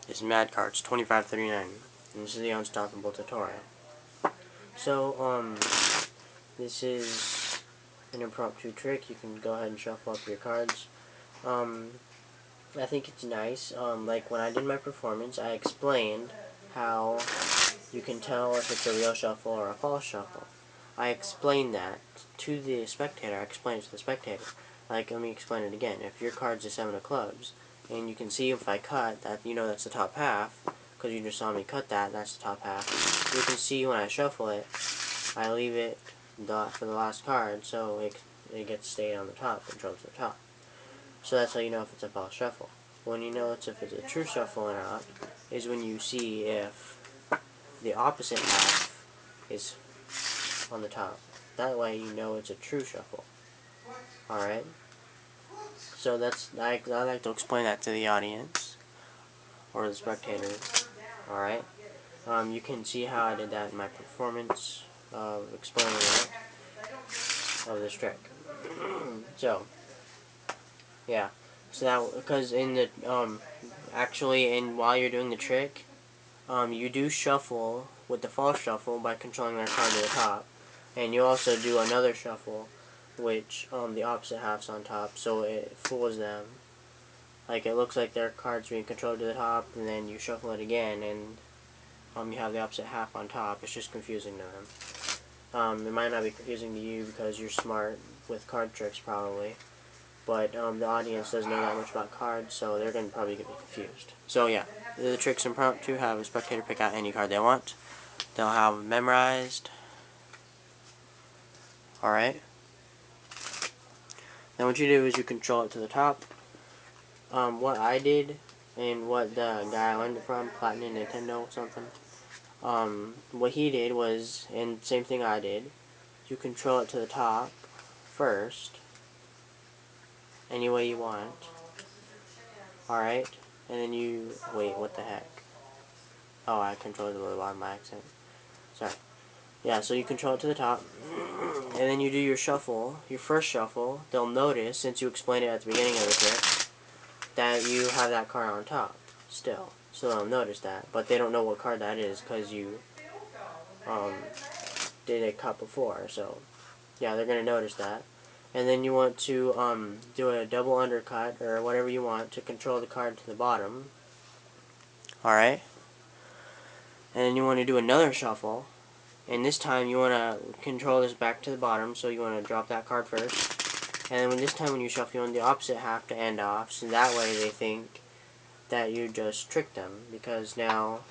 is Mad Carts 2539, and this is the Unstoppable tutorial. So, this is an impromptu trick. You can go ahead and shuffle up your cards. I think it's nice. Like when I did my performance, I explained how you can tell if it's a real shuffle or a false shuffle. I explained that to the spectator. I explained it to the spectator. Like, let me explain it again. If your card's a 7 of clubs, and you can see if I cut, that you know that's the top half, because you just saw me cut that, that's the top half. You can see when I shuffle it, I leave it for the last card, so it gets stayed on the top, controls the top. So that's how you know if it's a false shuffle. When you know if it's a true shuffle or not, is when you see if the opposite half is on the top. That way you know it's a true shuffle. Alright? So I like to explain that to the audience, or the spectators. Alright? You can see how I did that in my performance of explaining that, of this trick. So, yeah. So that, because in the, while you're doing the trick, you do shuffle with the false shuffle by controlling their card to the top. And you also do another shuffle, which, the opposite half's on top, so it fools them. Like, it looks like their card's being controlled to the top, and then you shuffle it again, and, you have the opposite half on top. It's just confusing to them. It might not be confusing to you because you're smart with card tricks, probably. But, the audience doesn't know that much about cards, so they're going to probably get confused. So, yeah. The trick's impromptu. Have a spectator pick out any card they want. They'll have it memorized. Alright? Then what you do is you control it to the top. What I did, and what the guy I learned it from, Platinum Nintendo something, what he did was, and same thing I did, you control it to the top first, any way you want. Alright? And then you, wait, what the heck? Oh, I controlled it a little bit by accident. Sorry. Yeah, so you control it to the top, and then you do your shuffle, your first shuffle. They'll notice, since you explained it at the beginning of the trick, that you have that card on top still. So they'll notice that, but they don't know what card that is because you did a cut before. So yeah, they're gonna notice that. And then you want to do a double undercut or whatever you want to control the card to the bottom. Alright? And then you want to do another shuffle. And this time you want to control this back to the bottom, so you want to drop that card first. And then this time when you shuffle, you want the opposite half to end off, so that way they think that you just tricked them, because now,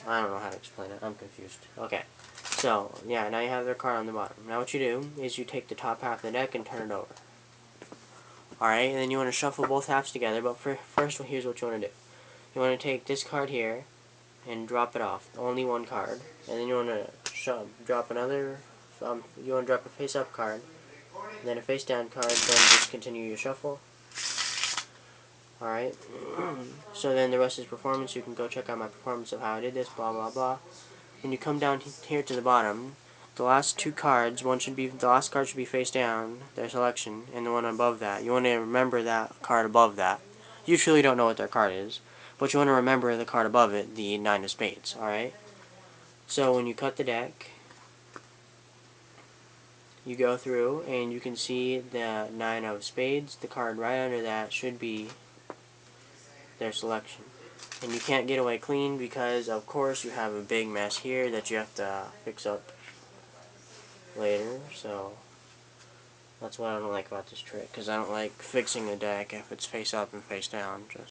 I don't know how to explain it, I'm confused. Okay, so, yeah, now you have their card on the bottom. Now what you do is you take the top half of the deck and turn it over. Alright, and then you want to shuffle both halves together, but first, here's what you want to do. You want to take this card here, and drop it off, only one card, and then you want to drop another, you want to drop a face-up card, then a face-down card, then just continue your shuffle. Alright, so then the rest is performance. You can go check out my performance of how I did this, blah blah blah. When you come down here to the bottom, the last two cards, the last card should be face down, their selection, and the one above that. You want to remember that card above that. You truly don't know what their card is, but you want to remember the card above it, the 9 of spades, alright? So when you cut the deck, you go through and you can see the 9 of spades. The card right under that should be their selection. And you can't get away clean because, of course, you have a big mess here that you have to fix up later. So that's what I don't like about this trick, because I don't like fixing a deck if it's face up and face down. Just